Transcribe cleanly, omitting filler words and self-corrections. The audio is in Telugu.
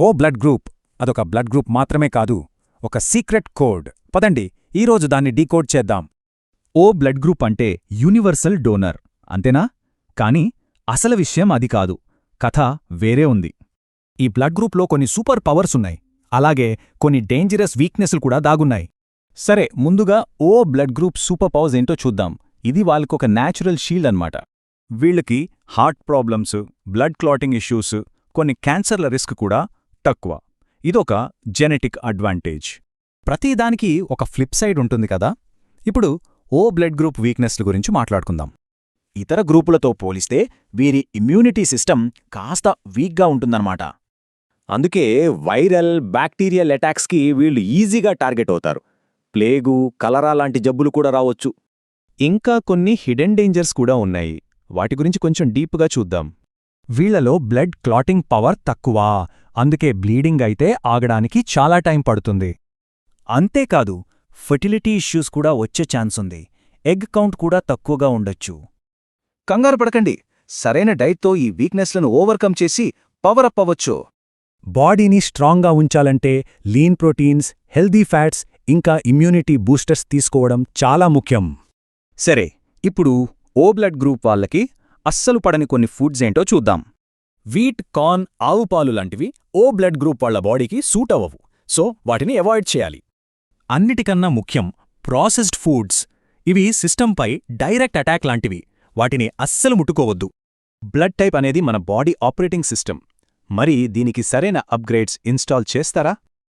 ఓ బ్లడ్ గ్రూప్ అదొక బ్లడ్ గ్రూప్ మాత్రమే కాదు, ఒక సీక్రెట్ కోడ్. పదండి ఈరోజు దాన్ని డీకోడ్ చేద్దాం. ఓ బ్లడ్ గ్రూప్ అంటే యూనివర్సల్ డోనర్, అంతేనా? కాని అసలు విషయం అది కాదు. కథ వేరే ఉంది. ఈ బ్లడ్ గ్రూప్లో కొన్ని సూపర్ పవర్స్ ఉన్నాయి, అలాగే కొన్ని డేంజరస్ వీక్నెస్లు కూడా దాగున్నాయి. సరే, ముందుగా ఓ బ్లడ్ గ్రూప్ సూపర్ పవర్స్ ఏంటో చూద్దాం. ఇది వాళ్ళకొక న్యాచురల్ షీల్డ్ అన్నమాట. వీళ్ళకి heart problems, blood clotting issues, కొన్ని క్యాన్సర్ల రిస్క్ కూడా తక్కువ. ఇదొక జెనెటిక్ అడ్వాంటేజ్. ప్రతిదానికి ఒక ఫ్లిప్ సైడ్ ఉంటుంది కదా. ఇప్పుడు ఓ బ్లడ్ గ్రూప్ వీక్నెస్ల గురించి మాట్లాడుకుందాం. ఇతర గ్రూపులతో పోలిస్తే వీరి ఇమ్యూనిటీ సిస్టమ్ కాస్త వీక్గా ఉంటుందన్నమాట. అందుకే వైరల్, బ్యాక్టీరియల్ అటాక్స్కి వీళ్ళు ఈజీగా టార్గెట్ అవుతారు. ప్లేగు, కలరా లాంటి జబ్బులు కూడా రావొచ్చు. ఇంకా కొన్ని హిడెన్ డేంజర్స్ కూడా ఉన్నాయి. వాటి గురించి కొంచెం డీప్గా చూద్దాం. వీళ్లలో బ్లడ్ క్లాటింగ్ పవర్ తక్కువ, అందుకే బ్లీడింగ్ అయితే ఆగడానికి చాలా టైం పడుతుంది. అంతేకాదు, ఫర్టిలిటీ ఇష్యూస్ కూడా వచ్చే ఛాన్స్ ఉంది. ఎగ్ కౌంట్ కూడా తక్కువగా ఉండొచ్చు. కంగారు పడకండి, సరైన డైట్తో ఈ వీక్నెస్లను ఓవర్కమ్ చేసి పవరప్ అవ్వచ్చు. బాడీని స్ట్రాంగ్గా ఉంచాలంటే లీన్ ప్రోటీన్స్, హెల్దీ ఫ్యాట్స్, ఇంకా ఇమ్యూనిటీ బూస్టర్స్ తీసుకోవడం చాలా ముఖ్యం. సరే, ఇప్పుడు ఓ బ్లడ్ గ్రూప్ వాళ్ళకి అస్సలు పడని కొన్ని ఫుడ్స్ ఏంటో చూద్దాం. వీట్, కార్న్, ఆవు పాలు లాంటివి ఓ బ్లడ్ గ్రూప్ వాళ్ల బాడీకి సూట్ అవ్వవు, సో వాటిని అవాయిడ్ చేయాలి. అన్నిటికన్నా ముఖ్యం ప్రాసెస్డ్ ఫుడ్స్. ఇవి సిస్టంపై డైరెక్ట్ అటాక్ లాంటివి, వాటిని అస్సలు ముట్టుకోవద్దు. బ్లడ్ టైప్ అనేది మన బాడీ ఆపరేటింగ్ సిస్టమ్. మరి దీనికి సరైన అప్గ్రేడ్స్ ఇన్స్టాల్ చేస్తారా?